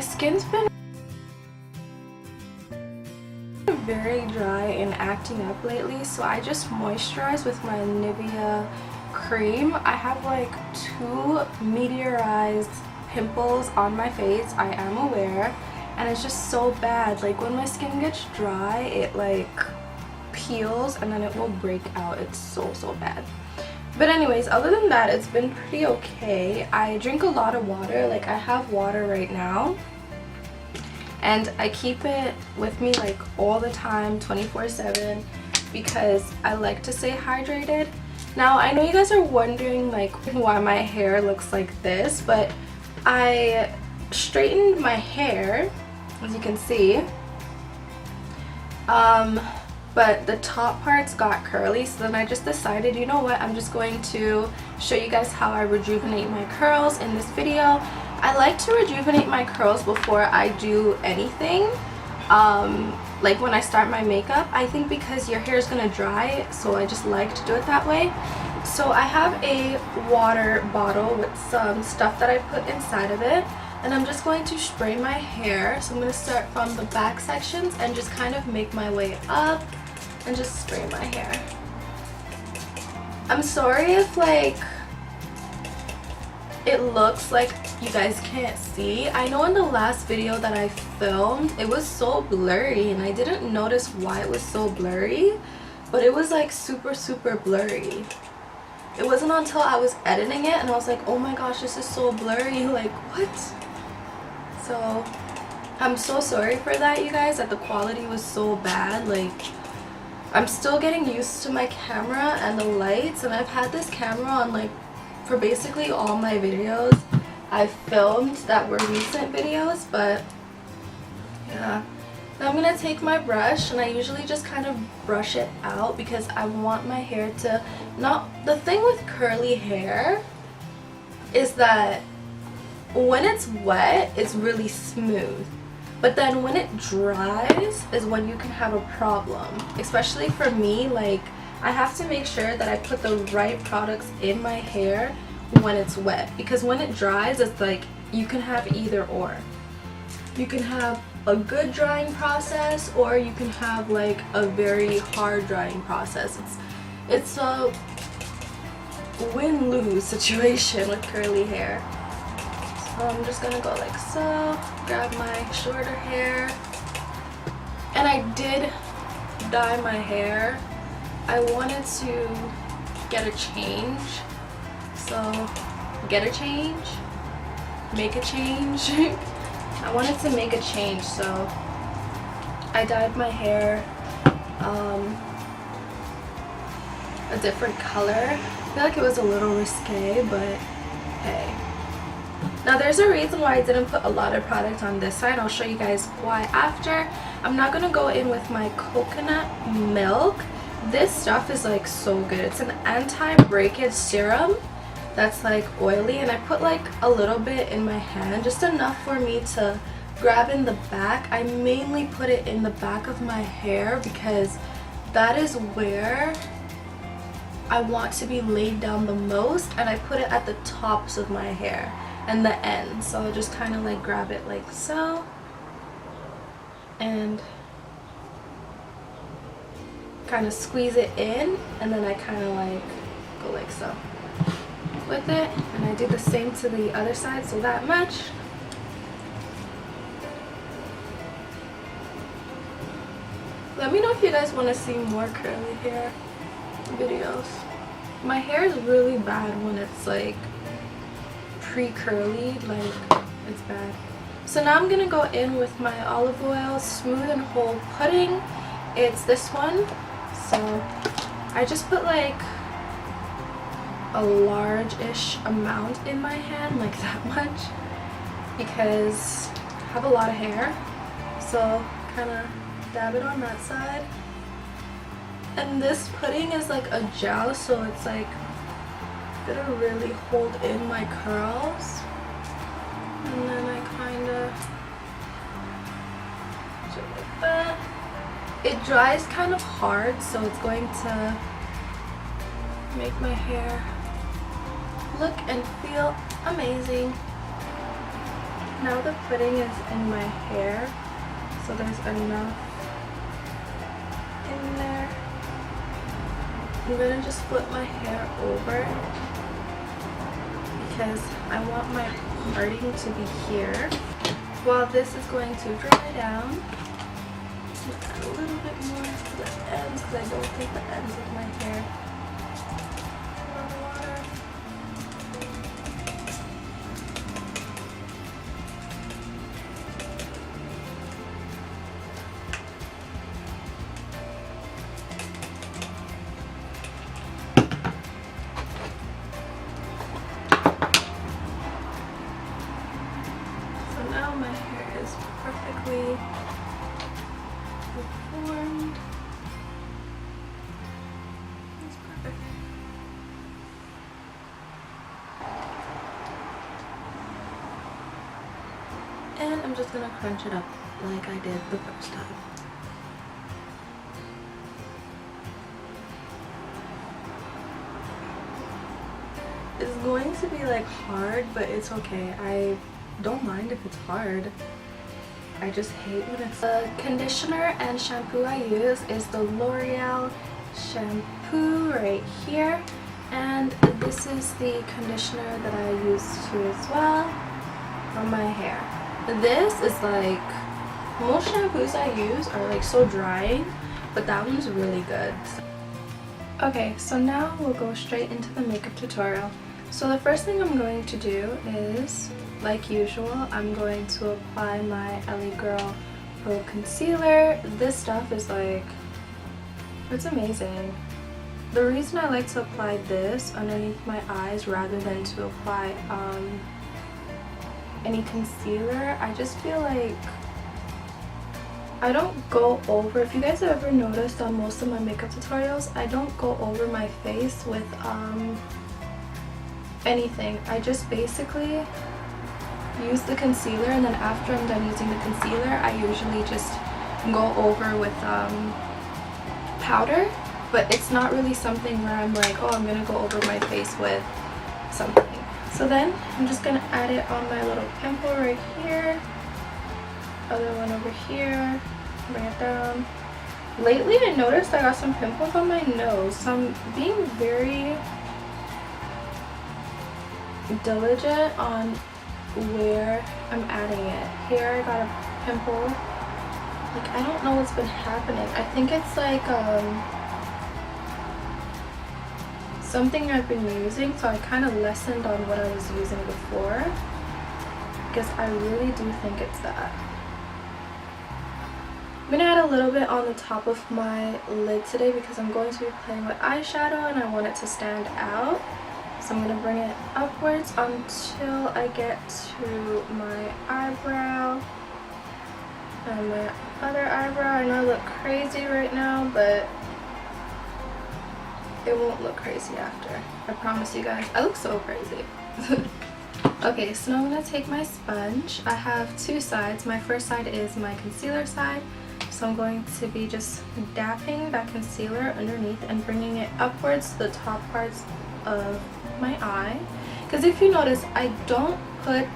skin's been very dry and acting up lately, so I just moisturize with my Nivea cream. I have like 2 meteorized pimples on my face, I am aware, and it's just so bad. Like when my skin gets dry, it like peels and then it will break out. It's so bad. But anyways, other than that, it's been pretty okay. I drink a lot of water. Like I have water right now, and I keep it with me like all the time, 24/7, because I like to stay hydrated. Now I know you guys are wondering like why my hair looks like this, but I straightened my hair, as you can see, but the top parts got curly, so then I just decided, you know what, I'm just going to show you guys how I rejuvenate my curls in this video. I like to rejuvenate my curls before I do anything, like when I start my makeup, I think, because your hair is gonna dry, so I just like to do it that way. So I have a water bottle with some stuff that I put inside of it, and I'm just going to spray my hair. So I'm going to start from the back sections and just kind of make my way up and just spray my hair. I'm sorry if like it looks like you guys can't see. I know in the last video that I filmed, it was so blurry and I didn't notice why it was so blurry, but it was like super blurry. It wasn't until I was editing it and I was like, oh my gosh, this is so blurry, like what? So I'm so sorry for that, you guys, that the quality was so bad. Like I'm still getting used to my camera and the lights, and I've had this camera on like for basically all my videos I've filmed that were recent videos. But yeah, now I'm gonna take my brush, and I usually just kind of brush it out because I want my hair to not, the thing with curly hair is that when it's wet it's really smooth, but then when it dries is when you can have a problem. Especially for me, like I have to make sure that I put the right products in my hair when it's wet, because when it dries it's like you can have either or. You can have a good drying process, or you can have like a very hard drying process. It's a win-lose situation with curly hair. So I'm just gonna go like so, grab my shorter hair, and I did dye my hair. I wanted to get a change, so get a change, make a change. I wanted to make a change, so I dyed my hair a different color. I feel like it was a little risque, but hey. Now there's a reason why I didn't put a lot of product on this side. I'll show you guys why after. I'm not going to go in with my coconut milk. This stuff is like so good. It's an anti-breakage serum that's like oily, and I put like a little bit in my hand, just enough for me to grab in the back. I mainly put it in the back of my hair because that is where I want to be laid down the most, and I put it at the tops of my hair and the ends. So I'll just kind of like grab it like so, and kind of squeeze it in, and then I kind of like go like so with it, and I do the same to the other side, so that much. Let me know if you guys want to see more curly hair videos. My hair is really bad when it's like pre-curly, like it's bad. So now I'm gonna go in with my olive oil smooth and whole pudding. It's this one. So I just put like a large-ish amount in my hand, like that much, because I have a lot of hair. So kind of dab it on that side. And this pudding is like a gel, so it's like gonna really hold in my curls. And then I kind of do it like that. It dries kind of hard, so it's going to make my hair look and feel amazing. Now the pudding is in my hair, so there's enough in there. I'm gonna just flip my hair over because I want my parting to be here. While this is going to dry down, I'm gonna add a little bit more to the ends because I don't think the ends of my hair are on the water. Now my hair is perfectly formed. It's perfect. And I'm just gonna crunch it up like I did the first time. It's going to be like hard, but it's okay. I don't mind if it's hard. I just hate when it's... The conditioner and shampoo I use is the L'Oreal shampoo right here, and this is the conditioner that I use too as well on my hair. This is like, most shampoos I use are like so drying, but that one's really good. Okay, so now we'll go straight into the makeup tutorial. So the first thing I'm going to do is, like usual, I'm going to apply my LA Girl Pro Concealer. This stuff is like, it's amazing. The reason I like to apply this underneath my eyes rather than to apply any concealer, I just feel like I don't go over, if you guys have ever noticed on most of my makeup tutorials, I don't go over my face with anything. I just basically use the concealer, and then after I'm done using the concealer, I usually just go over with powder, but it's not really something where I'm like, oh, I'm gonna go over my face with something. So then I'm just gonna add it on my little pimple right here, other one over here, bring it down. Lately I noticed I got some pimples on my nose, so I'm being very diligent on where I'm adding it. Here I got a pimple. Like, I don't know what's been happening. I think it's like something I've been using, so I kind of lessened on what I was using before, because I really do think it's that. I'm gonna add a little bit on the top of my lid today because I'm going to be playing with eyeshadow and I want it to stand out. So I'm going to bring it upwards until I get to my eyebrow and my other eyebrow. I know I look crazy right now, but it won't look crazy after. I promise you guys. I look so crazy. Okay, so now I'm going to take my sponge. I have two sides. My first side is my concealer side. So I'm going to be just dapping that concealer underneath and bringing it upwards to the top parts of my eye, because if you notice, I don't put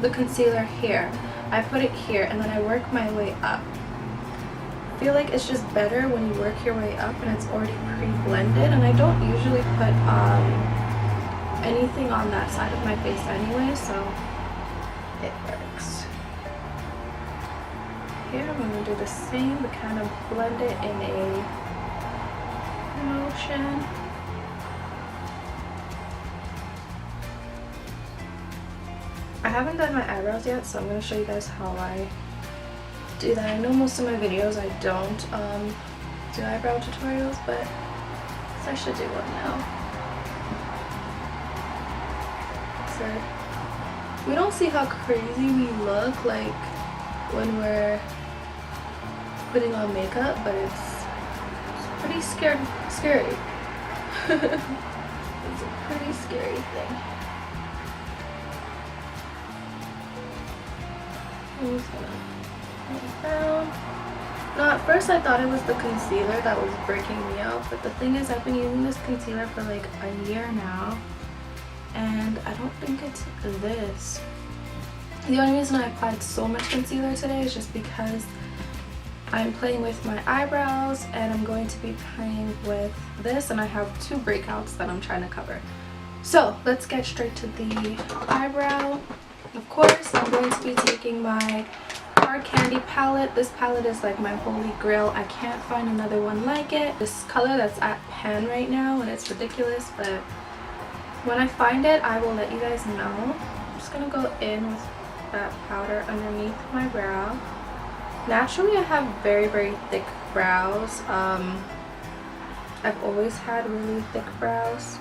the concealer here. I put it here and then I work my way up. I feel like it's just better when you work your way up and it's already pre-blended, and I don't usually put anything on that side of my face anyway, so it works. Here I'm going to do the same, but kind of blend it in a motion. I haven't done my eyebrows yet, so I'm going to show you guys how I do that. I know most of my videos I don't do eyebrow tutorials, but I should do one now. So we don't see how crazy we look like when we're putting on makeup, but it's pretty scary. It's a pretty scary thing. I'm just gonna put it down. Now at first I thought it was the concealer that was breaking me out, but the thing is I've been using this concealer for like a year now, and I don't think it's this. The only reason I applied so much concealer today is just because I'm playing with my eyebrows and I'm going to be playing with this, and I have 2 breakouts that I'm trying to cover. So let's get straight to the eyebrow. Of course, I'm going to be taking my Hard Candy palette. This palette is like my holy grail. I can't find another one like it. This color that's at pan right now, and it's ridiculous, but when I find it, I will let you guys know. I'm just gonna go in with that powder underneath my brow. Naturally, I have very thick brows. I've always had really thick brows.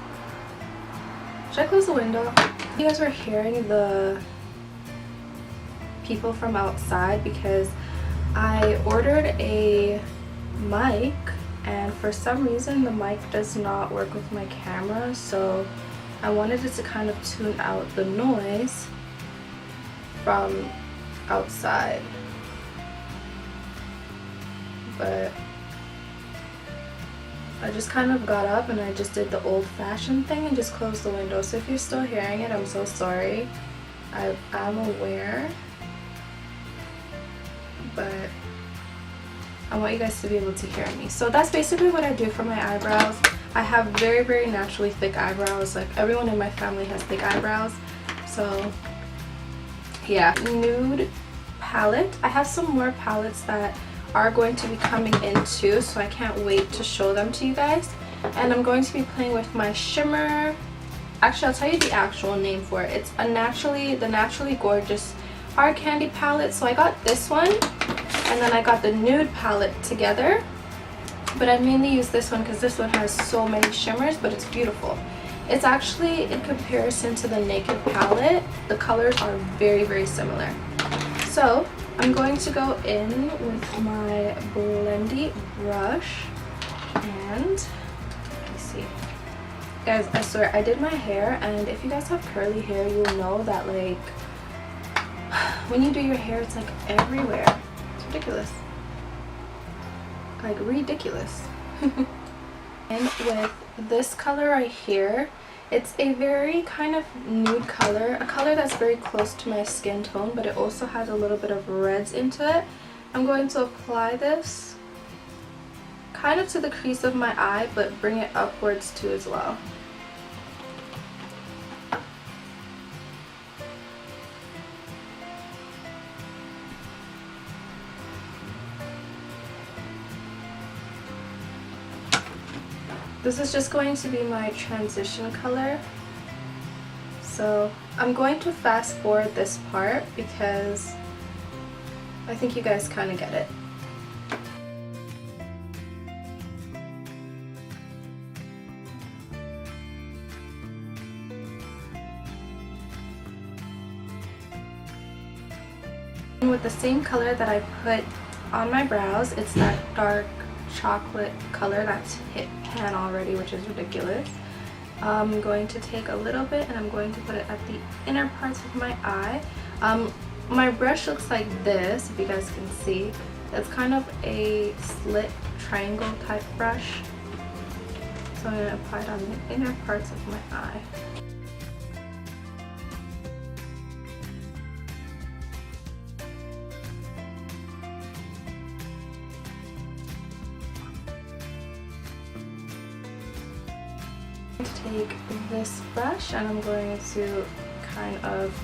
Should I close the window? You guys were hearing the people from outside because I ordered a mic, and for some reason the mic does not work with my camera, so I wanted it to kind of tune out the noise from outside. But I just kind of got up and I just did the old-fashioned thing and just closed the window. So if you're still hearing it, I'm so sorry. I'm aware, but I want you guys to be able to hear me. So that's basically what I do for my eyebrows. I have very naturally thick eyebrows. Like, everyone in my family has thick eyebrows. So yeah. Nude palette. I have some more palettes that are going to be coming in too, so I can't wait to show them to you guys. And I'm going to be playing with my shimmer. Actually, I'll tell you the actual name for it. It's the Naturally Gorgeous Hard Candy palette. So I got this one, and then I got the nude palette together, but I mainly use this one because this one has so many shimmers, but it's beautiful. It's actually, in comparison to the Naked palette, the colors are very similar. So I'm going to go in with my blendy brush, and let me see. Guys, I swear, I did my hair, and if you guys have curly hair, you'll know that, like, when you do your hair, it's like everywhere. It's ridiculous. Like, ridiculous. And with this color right here, it's a very kind of nude color, a color that's very close to my skin tone, but it also has a little bit of reds into it. I'm going to apply this kind of to the crease of my eye, but bring it upwards too as well. This is just going to be my transition color. So I'm going to fast forward this part because I think you guys kind of get it. And with the same color that I put on my brows, it's that dark chocolate color that's hit pan already, which is ridiculous. I'm going to take a little bit and I'm going to put it at the inner parts of my eye. My brush looks like this, if you guys can see. It's kind of a slit triangle type brush. So I'm going to apply it on the inner parts of my eye. Take this brush and I'm going to kind of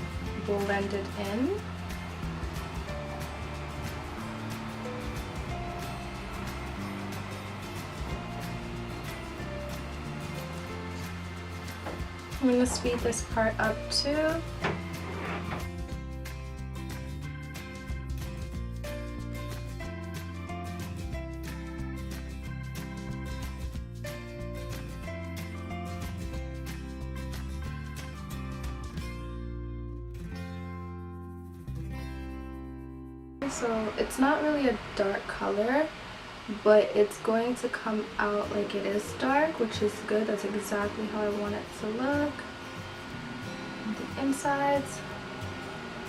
blend it in. I'm going to speed this part up too. So it's not really a dark color, but it's going to come out like it is dark, which is good. That's exactly how I want it to look on the insides.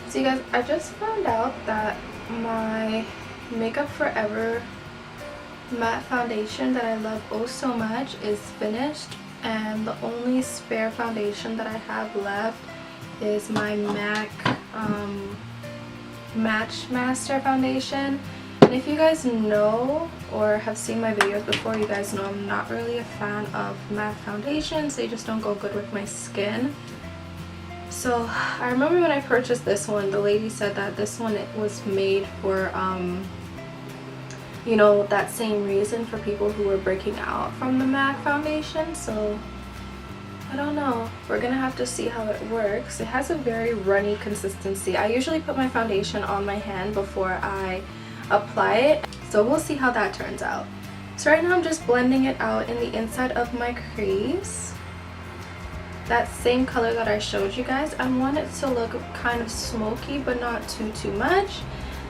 So you guys, I just found out that my Makeup Forever matte foundation that I love oh so much is finished, and the only spare foundation that I have left is my MAC Matchmaster Foundation. And if you guys know or have seen my videos before, you guys know I'm not really a fan of matte foundations. They just don't go good with my skin. So I remember when I purchased this one, the lady said that this one, it was made for you know, that same reason, for people who were breaking out from the MAC foundation. So I don't know, we're gonna have to see how it works. It has a very runny consistency. I usually put my foundation on my hand before I apply it, so we'll see how that turns out. So right now I'm just blending it out in the inside of my crease, that same color that I showed you guys. I want it to look kind of smoky but not too much.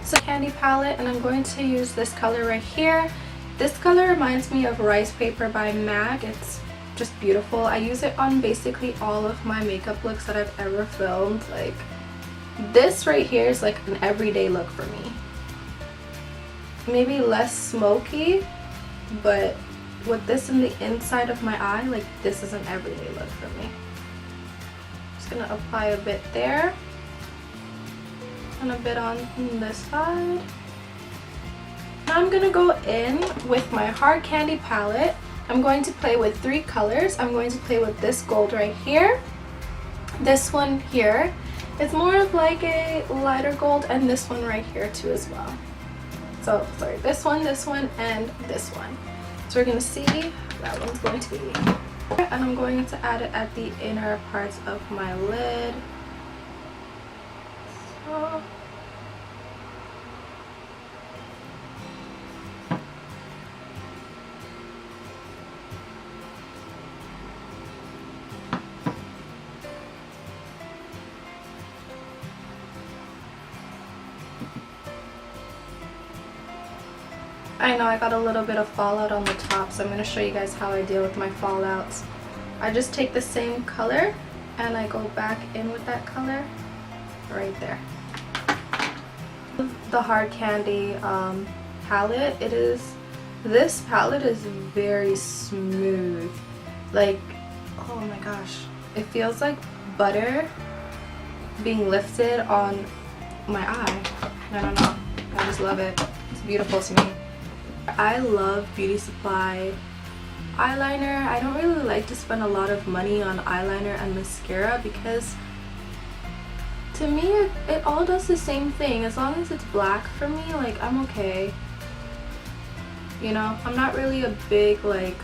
So candy palette, and I'm going to use this color right here. This color reminds me of Rice Paper by MAC. It's just beautiful. I use it on basically all of my makeup looks that I've ever filmed. Like, this right here is like an everyday look for me. Maybe less smoky, but with this in the inside of my eye, like, this is an everyday look for me. Just gonna apply a bit there and a bit on this side. Now I'm gonna go in with my hard candy palette. I'm going to play with 3 colors. I'm going to play with this gold right here, this one here, it's more of like a lighter gold, and this one right here too as well. So sorry, this one, and this one. So we're gonna see that one's going to be, and I'm going to add it at the inner parts of my lid. So I know I got a little bit of fallout on the top, so I'm going to show you guys how I deal with my fallouts. I just take the same color and I go back in with that color right there. The hard candy palette, this palette is very smooth. Like, oh my gosh, it feels like butter being lifted on my eye. I don't know, I just love it. It's beautiful to me. I love Beauty Supply eyeliner. I don't really like to spend a lot of money on eyeliner and mascara because to me it all does the same thing. As long as it's black for me, like, I'm okay. You know, I'm not really a big like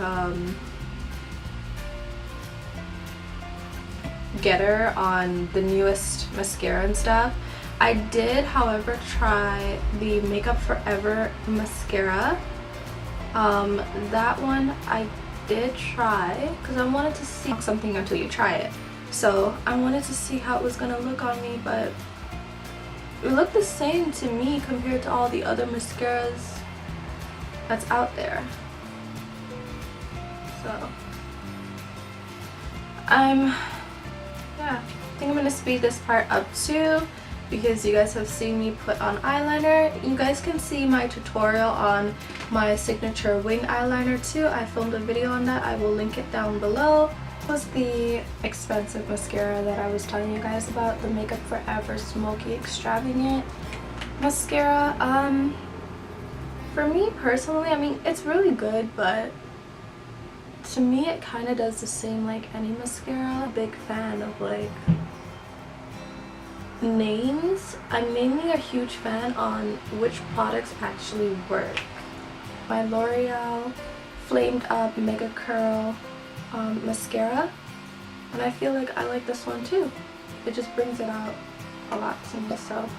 getter on the newest mascara and stuff. I did, however, try the Makeup Forever mascara. That one I did try because I wanted to see something until you try it. So I wanted to see how it was gonna look on me, but it looked the same to me compared to all the other mascaras that's out there. So I think I'm gonna speed this part up too, because you guys have seen me put on eyeliner. You guys can see my tutorial on my signature wing eyeliner too. I filmed a video on that. I will link it down below. This was the expensive mascara that I was telling you guys about, the Makeup Forever Smoky Extravagant mascara. For me personally, I mean, it's really good, but to me it kind of does the same like any mascara. I'm a big fan of like names. I'm mainly a huge fan on which products actually work. My L'Oreal Flamed Up Mega Curl mascara, and I feel like I like this one too. It just brings it out a lot to me, so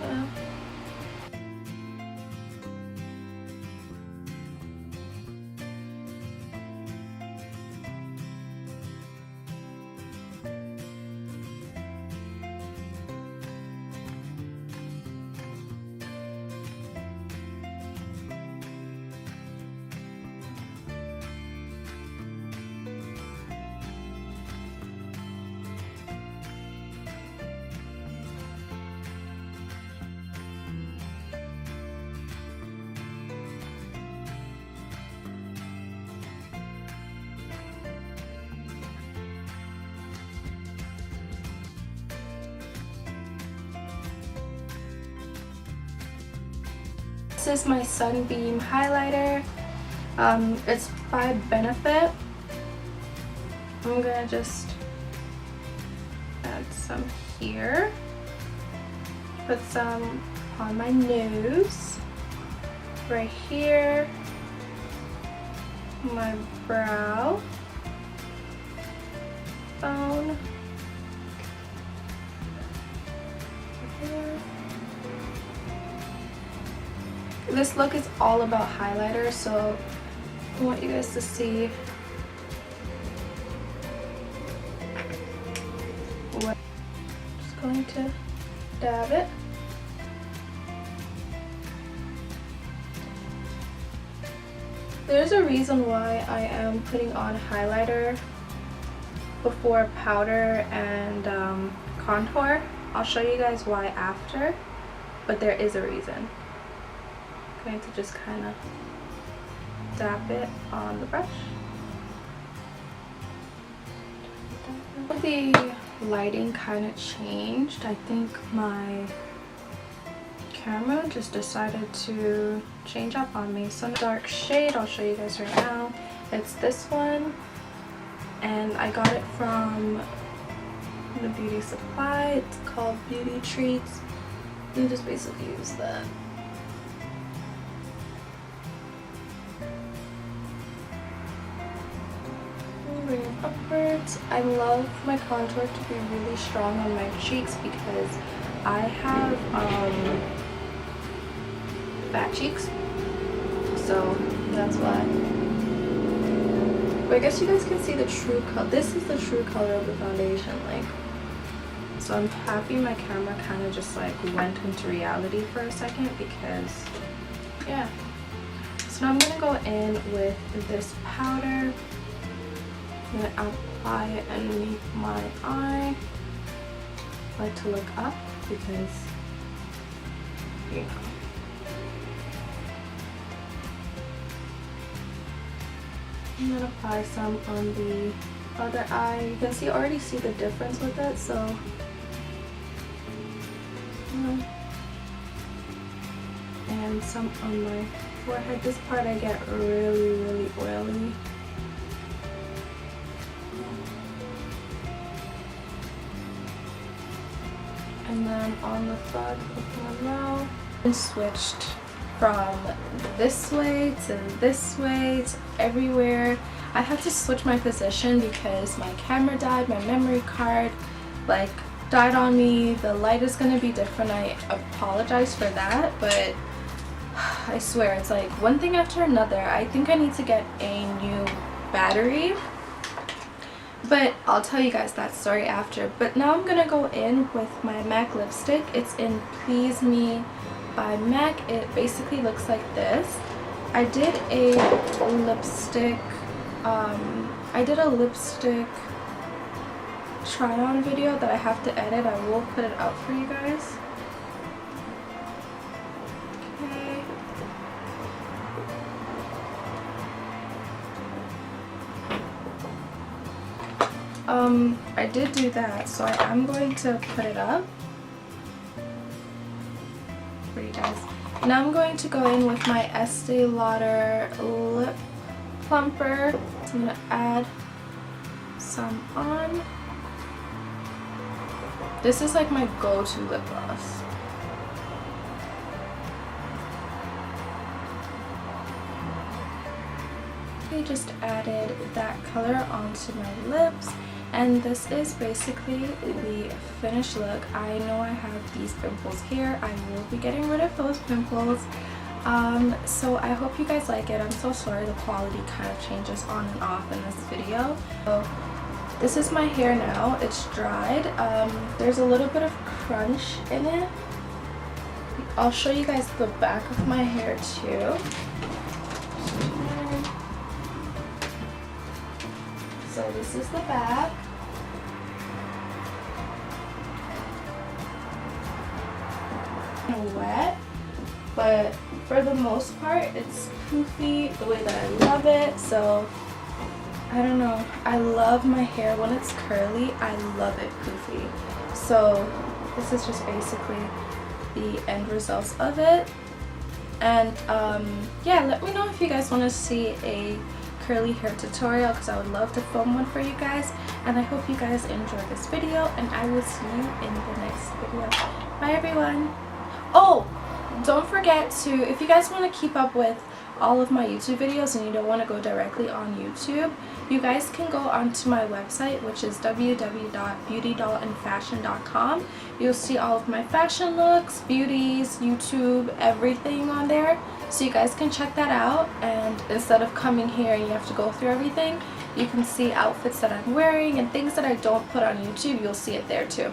yeah. this is my Sunbeam highlighter. It's by Benefit. I'm gonna just add some here. Put some on my nose, right here, my brow bone, here. This look is all about highlighter, so I want you guys to see what. Just going to dab it. There's a reason why I am putting on highlighter before powder and contour. I'll show you guys why after, but there is a reason. I'm going to just kind of dab it on the brush. The lighting kind of changed. I think my camera just decided to change up on me. So dark shade, I'll show you guys right now. It's this one, and I got it from the beauty supply. It's called Beauty Treats. You just basically use that. Bring it upwards. I love my contour to be really strong on my cheeks because I have fat cheeks, so that's why. But I guess you guys can see the true color. This is the true color of the foundation, like. So I'm happy my camera kind of just like went into reality for a second because, yeah. So now I'm gonna go in with this powder. I'm gonna apply it underneath my eye. I like to look up because, you know. I'm gonna apply some on the other eye. You can see, already see the difference with it, so. And some on my forehead. This part I get really oily. And then on the front of my mouth. And switched from this way to this way to everywhere. I had to switch my position because my camera died, my memory card like died on me. The light is gonna be different. I apologize for that, but I swear it's like one thing after another. I think I need to get a new battery, but I'll tell you guys that story after. But now I'm gonna go in with my MAC lipstick. It's in Please Me by MAC. It basically looks like this. I did a lipstick try on video that I have to edit. I will put it up for you guys. Okay. I did do that, so I am going to put it up for you guys. Now I'm going to go in with my Estee Lauder lip plumper. So I'm going to add some on. This is like my go-to lip gloss. I just added that color onto my lips, and this is basically the finished look. I know I have these pimples here. I will be getting rid of those pimples. So I hope you guys like it. I'm so sorry the quality kind of changes on and off in this video. So this is my hair now. It's dried. There's a little bit of crunch in it. I'll show you guys the back of my hair too. So this is the back. Kind of wet, but for the most part it's poofy the way that I love it. So I don't know, I love my hair when it's curly. I love it poofy. So this is just basically the end results of it. And yeah, let me know if you guys want to see a curly hair tutorial, because I would love to film one for you guys. And I hope you guys enjoyed this video, and I will see you in the next video. Bye everyone. Oh, don't forget to, if you guys want to keep up with all of my YouTube videos and you don't want to go directly on YouTube, you guys can go onto my website, which is www.beautydollandfashion.com. You'll see all of my fashion looks, beauties, YouTube, everything on there. So you guys can check that out, and instead of coming here and you have to go through everything, you can see outfits that I'm wearing and things that I don't put on YouTube. You'll see it there too.